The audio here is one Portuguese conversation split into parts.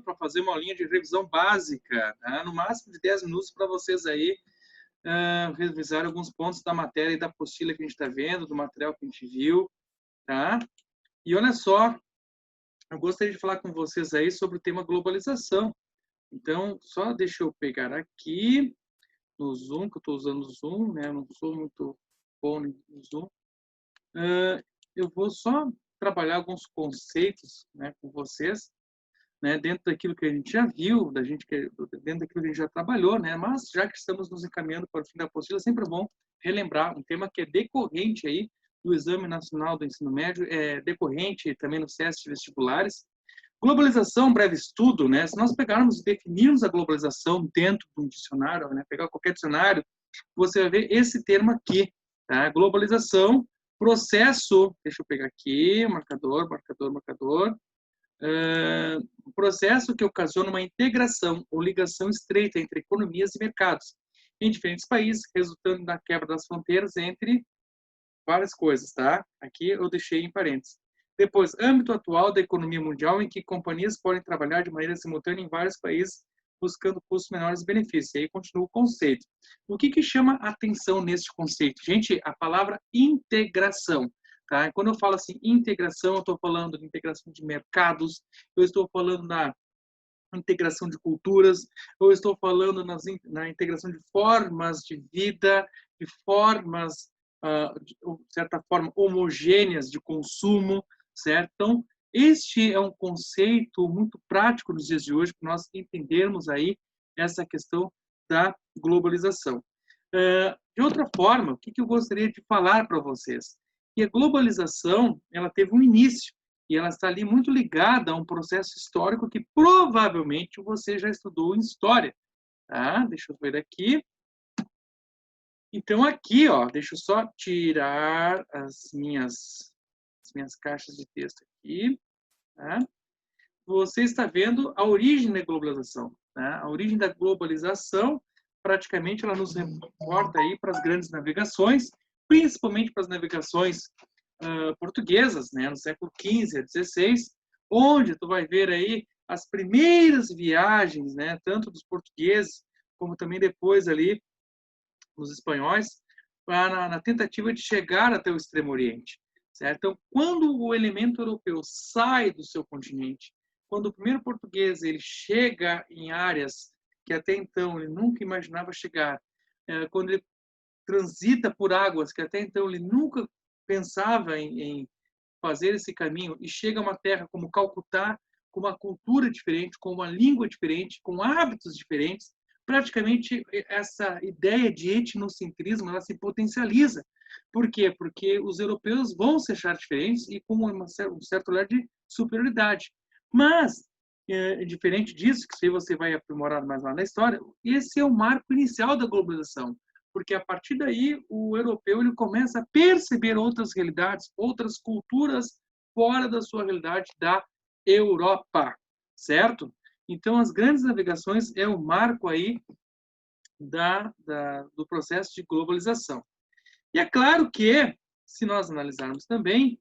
para fazer uma linha de revisão básica, tá? No máximo de 10 minutos para vocês aí revisar alguns pontos da matéria e da apostila que a gente está vendo, do material que a gente viu, tá? E olha só, eu gostaria de falar com vocês aí sobre o tema globalização. Então, só deixa eu pegar aqui no Zoom, que eu estou usando o Zoom, né? Eu não sou muito bom no Zoom. Eu vou só trabalhar alguns conceitos, né, com vocês, né, dentro daquilo que a gente já viu, dentro daquilo que a gente já trabalhou, né, mas já que estamos nos encaminhando para o fim da apostila, sempre é bom relembrar um tema que é decorrente aí do Exame Nacional do Ensino Médio, é decorrente também nos testes vestibulares. Globalização, breve estudo, né, se nós pegarmos e definirmos a globalização dentro de um dicionário, né, pegar qualquer dicionário, você vai ver esse termo aqui, tá? Globalização, processo, deixa eu pegar aqui, marcador, processo que ocasiona uma integração ou ligação estreita entre economias e mercados em diferentes países, resultando na quebra das fronteiras entre várias coisas, tá? Aqui eu deixei em parênteses. Depois, âmbito atual da economia mundial em que companhias podem trabalhar de maneira simultânea em vários países, buscando custos menores e benefícios. E aí continua o conceito. O que chama atenção nesse conceito? Gente, a palavra integração. Tá? Quando eu falo assim, integração, eu estou falando de integração de mercados, eu estou falando na integração de culturas, eu estou falando na integração de formas de vida, de formas, de certa forma, homogêneas de consumo, certo? Então, este é um conceito muito prático nos dias de hoje, para nós entendermos aí essa questão da globalização. De outra forma, o que eu gostaria de falar para vocês? Que a globalização, ela teve um início, e ela está ali muito ligada a um processo histórico que provavelmente você já estudou em história. Tá? Deixa eu ver aqui. Então, aqui, ó, deixa eu só tirar as minhas caixas de texto aqui. Tá? Você está vendo a origem da globalização. Tá? A origem da globalização, praticamente, ela nos reporta aí para as grandes navegações, principalmente para as navegações portuguesas, né, no século XV a XVI, onde tu vai ver aí as primeiras viagens, né, tanto dos portugueses como também depois ali dos espanhóis, na tentativa de chegar até o Extremo Oriente. Certo? Então, quando o elemento europeu sai do seu continente, quando o primeiro português ele chega em áreas que até então ele nunca imaginava chegar, quando ele transita por águas que até então ele nunca pensava em fazer esse caminho e chega a uma terra como Calcutá, com uma cultura diferente, com uma língua diferente, com hábitos diferentes, praticamente essa ideia de etnocentrismo ela se potencializa. Por quê? Porque os europeus vão se achar diferentes e com um certo olhar de superioridade. Mas, diferente disso, que se você vai aprimorar mais lá na história, esse é o marco inicial da globalização. Porque a partir daí o europeu ele começa a perceber outras realidades, outras culturas fora da sua realidade da Europa, certo? Então as grandes navegações é o marco aí do processo de globalização. E é claro que se nós analisarmos também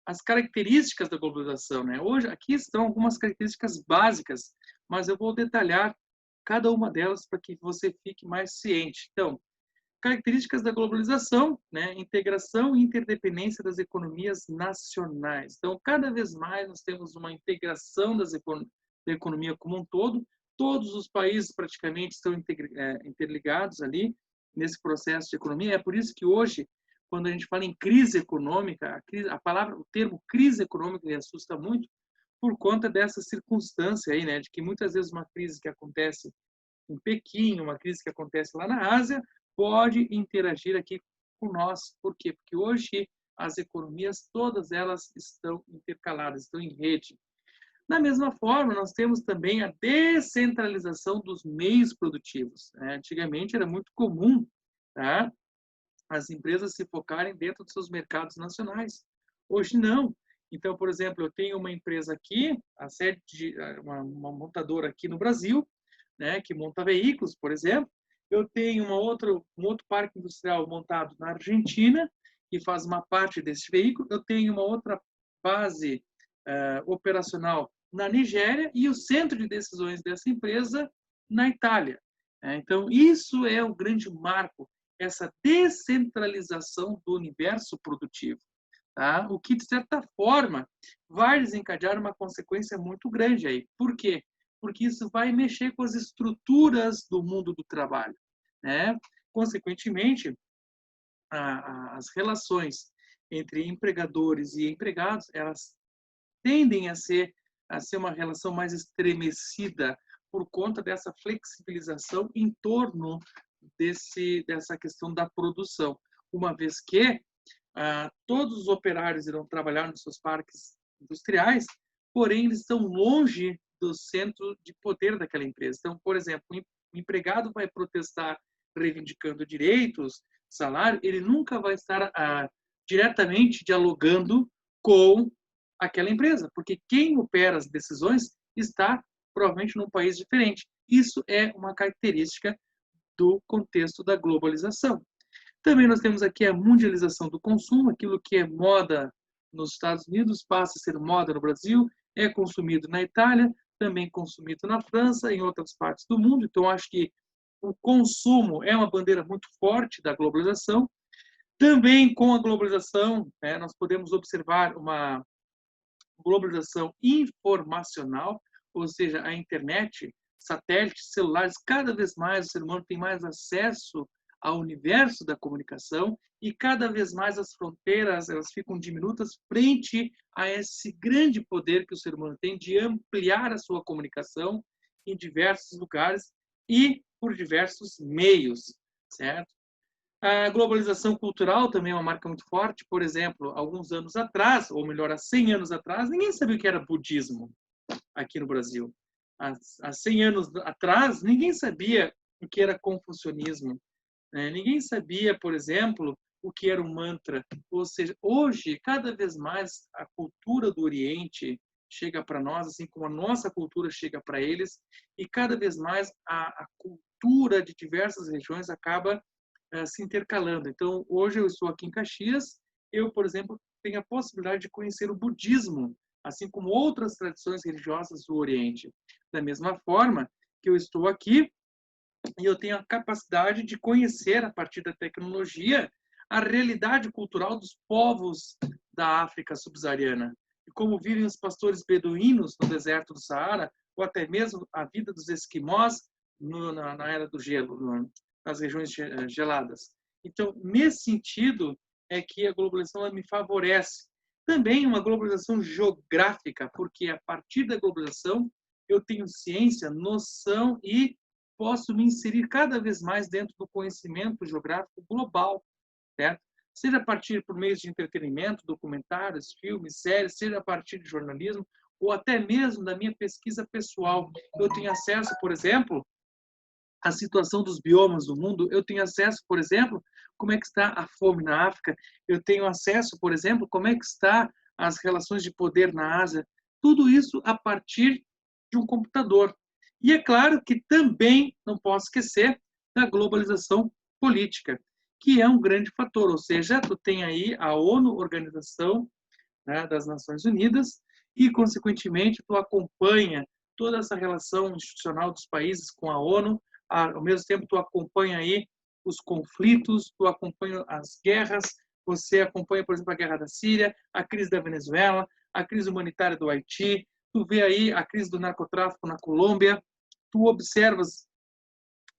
as características da globalização, né? Hoje aqui estão algumas características básicas, mas eu vou detalhar cada uma delas para que você fique mais ciente. Então, características da globalização, né? Integração e interdependência das economias nacionais. Então, cada vez mais nós temos uma integração da economia como um todo. Todos os países praticamente estão interligados ali nesse processo de economia. É por isso que hoje, quando a gente fala em crise econômica, o termo crise econômica me assusta muito por conta dessa circunstância aí, né? De que muitas vezes uma crise que acontece em Pequim, uma crise que acontece lá na Ásia, pode interagir aqui com nós. Por quê? Porque hoje as economias, todas elas estão intercaladas, estão em rede. Da mesma forma, nós temos também a descentralização dos meios produtivos. Antigamente era muito comum, tá, as empresas se focarem dentro dos seus mercados nacionais. Hoje não. Então, por exemplo, eu tenho uma empresa aqui, a sede de uma montadora aqui no Brasil, né, que monta veículos, por exemplo. Eu tenho um outro parque industrial montado na Argentina, que faz uma parte desse veículo. Eu tenho uma outra base operacional na Nigéria e o centro de decisões dessa empresa na Itália. Então, isso é o grande marco, essa descentralização do universo produtivo. Tá? O que, de certa forma, vai desencadear uma consequência muito grande aí. Por quê? Porque isso vai mexer com as estruturas do mundo do trabalho. Né? Consequentemente, as relações entre empregadores e empregados, elas tendem a ser uma relação mais estremecida por conta dessa flexibilização em torno dessa questão da produção, uma vez que todos os operários irão trabalhar nos seus parques industriais, porém eles estão longe do centro de poder daquela empresa. Então, por exemplo, o empregado vai protestar reivindicando direitos, salário, ele nunca vai estar diretamente dialogando com aquela empresa, porque quem opera as decisões está provavelmente num país diferente. Isso é uma característica do contexto da globalização. Também nós temos aqui a mundialização do consumo, aquilo que é moda nos Estados Unidos passa a ser moda no Brasil, é consumido na Itália, também consumido na França, em outras partes do mundo. Então, acho que o consumo é uma bandeira muito forte da globalização. Também com a globalização, nós podemos observar uma globalização informacional, ou seja, a internet, satélites, celulares, cada vez mais o ser humano tem mais acesso ao universo da comunicação e cada vez mais as fronteiras elas ficam diminutas frente a esse grande poder que o ser humano tem de ampliar a sua comunicação em diversos lugares e por diversos meios, certo? A globalização cultural também é uma marca muito forte. Por exemplo, alguns anos atrás, ou melhor, há 100 anos atrás, ninguém sabia o que era budismo aqui no Brasil. Há 100 anos atrás, ninguém sabia o que era confucionismo. Ninguém sabia, por exemplo, o que era um mantra. Ou seja, hoje, cada vez mais, a cultura do Oriente chega para nós, assim como a nossa cultura chega para eles, e cada vez mais a cultura de diversas regiões acaba se intercalando. Então, hoje eu estou aqui em Caxias, eu, por exemplo, tenho a possibilidade de conhecer o budismo, assim como outras tradições religiosas do Oriente. Da mesma forma que eu estou aqui e eu tenho a capacidade de conhecer, a partir da tecnologia, a realidade cultural dos povos da África subsaariana. E como vivem os pastores beduínos no deserto do Saara, ou até mesmo a vida dos esquimós na era do gelo, nas regiões geladas. Então, nesse sentido, é que a globalização me favorece. Também uma globalização geográfica, porque a partir da globalização eu tenho ciência, noção e posso me inserir cada vez mais dentro do conhecimento geográfico global, certo? Seja a partir por meios de entretenimento, documentários, filmes, séries, seja a partir de jornalismo, ou até mesmo da minha pesquisa pessoal. Eu tenho acesso, por exemplo, à situação dos biomas do mundo, eu tenho acesso, por exemplo, como é que está a fome na África, eu tenho acesso, por exemplo, como é que está as relações de poder na Ásia, tudo isso a partir de um computador. E é claro que também não posso esquecer da globalização política, que é um grande fator, ou seja, tu tem aí a ONU, Organização, né, das Nações Unidas, e, consequentemente, tu acompanha toda essa relação institucional dos países com a ONU, ao mesmo tempo tu acompanha aí os conflitos, tu acompanha as guerras, você acompanha, por exemplo, a guerra da Síria, a crise da Venezuela, a crise humanitária do Haiti, tu vê aí a crise do narcotráfico na Colômbia, tu observas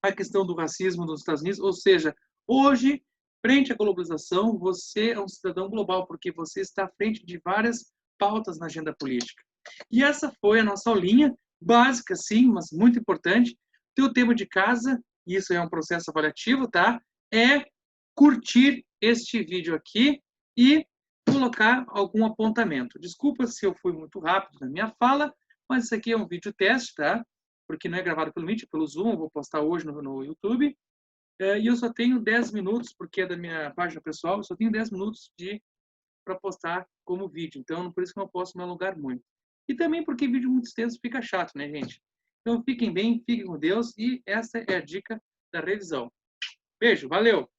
a questão do racismo nos Estados Unidos, ou seja, hoje, frente à globalização, você é um cidadão global, porque você está à frente de várias pautas na agenda política. E essa foi a nossa aulinha, básica sim, mas muito importante. Teu tema de casa, isso é um processo avaliativo, tá? É curtir este vídeo aqui e colocar algum apontamento. Desculpa se eu fui muito rápido na minha fala, mas isso aqui é um vídeo teste, tá? Porque não é gravado pelo Meet, pelo Zoom, eu vou postar hoje no YouTube. E eu só tenho 10 minutos, porque é da minha página pessoal, eu só tenho 10 minutos para postar como vídeo. Então, por isso que eu não posso me alongar muito. E também porque vídeo muito extenso fica chato, né, gente? Então, fiquem bem, fiquem com Deus e essa é a dica da revisão. Beijo, valeu!